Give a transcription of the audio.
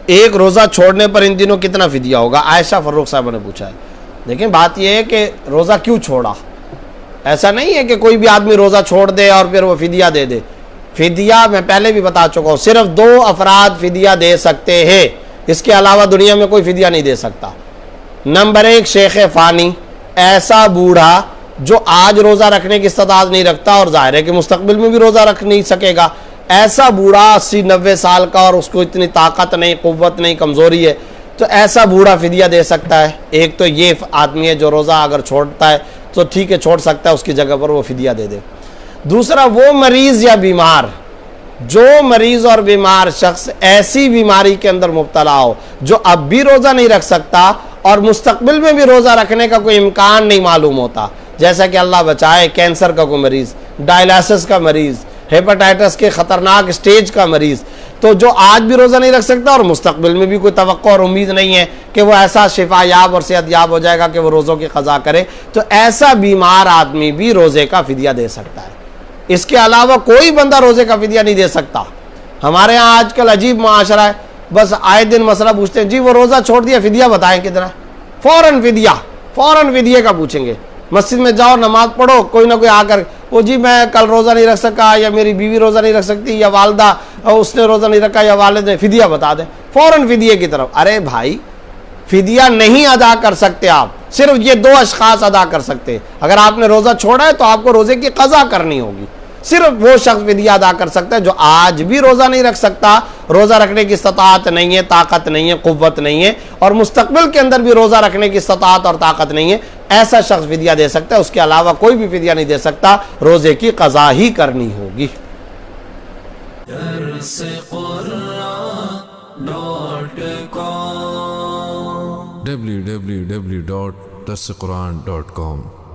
ایک روزہ چھوڑنے پر ان دنوں کتنا فدیہ ہوگا؟ عائشہ فروخ صاحبہ نے پوچھا ہے. لیکن بات یہ ہے کہ روزہ کیوں چھوڑا؟ ایسا نہیں ہے کہ کوئی بھی آدمی روزہ چھوڑ دے اور پھر وہ فدیہ دے دے. فدیہ میں پہلے بھی بتا چکا ہوں، صرف 2 افراد فدیہ دے سکتے ہیں، اس کے علاوہ دنیا میں کوئی فدیہ نہیں دے سکتا. نمبر 1 شیخ فانی، ایسا بوڑھا جو آج روزہ رکھنے کی استطاعت نہیں رکھتا اور ظاہر ہے کہ مستقبل میں بھی روزہ رکھ نہیں سکے گا. ایسا بوڑھا 80-90 سال کا اور اس کو اتنی طاقت نہیں، قوت نہیں، کمزوری ہے، تو ایسا بوڑھا فدیہ دے سکتا ہے. ایک تو یہ آدمی ہے جو روزہ اگر چھوڑتا ہے تو ٹھیک ہے چھوڑ سکتا ہے، اس کی جگہ پر وہ فدیہ دے دے. دوسرا وہ مریض یا بیمار، جو مریض اور بیمار شخص ایسی بیماری کے اندر مبتلا ہو جو اب بھی روزہ نہیں رکھ سکتا اور مستقبل میں بھی روزہ رکھنے کا کوئی امکان نہیں معلوم ہوتا، جیسا کہ اللہ بچائے کینسر کا کوئی مریض، ڈائلسس کا مریض، ہیپاٹائٹس کے خطرناک سٹیج کا مریض، تو جو آج بھی روزہ نہیں رکھ سکتا اور مستقبل میں بھی کوئی توقع اور امید نہیں ہے کہ وہ ایسا شفا یاب اور صحت یاب ہو جائے گا کہ وہ روزوں کی قضا کرے، تو ایسا بیمار آدمی بھی روزے کا فدیہ دے سکتا ہے. اس کے علاوہ کوئی بندہ روزے کا فدیہ نہیں دے سکتا. ہمارے ہاں آج کل عجیب معاشرہ ہے، بس آئے دن مسئلہ پوچھتے ہیں، جی وہ روزہ چھوڑ دیا، فدیہ بتائیں کتنا. فوراً فدیہ کا پوچھیں گے. مسجد میں جاؤ نماز پڑھو، کوئی نہ کوئی آ کر وہ جی میں کل روزہ نہیں رکھ سکا، یا میری بیوی روزہ نہیں رکھ سکتی، یا والدہ اس نے روزہ نہیں رکھا، یا والد نے، فدیہ بتا دیں. فوراً فدیے کی طرف. ارے بھائی فدیہ نہیں ادا کر سکتے آپ، صرف یہ 2 اشخاص ادا کر سکتے. اگر آپ نے روزہ چھوڑا ہے تو آپ کو روزے کی قضا کرنی ہوگی. صرف وہ شخص فدیہ ادا کر سکتا ہے جو آج بھی روزہ نہیں رکھ سکتا، روزہ رکھنے کی استطاعت نہیں ہے، طاقت نہیں ہے، قوت نہیں ہے، اور مستقبل کے اندر بھی روزہ رکھنے کی استطاعت اور طاقت نہیں ہے. ایسا شخص فدیہ دے سکتا ہے، اس کے علاوہ کوئی بھی فدیہ نہیں دے سکتا، روزے کی قضا ہی کرنی ہوگی. www.darsequran.com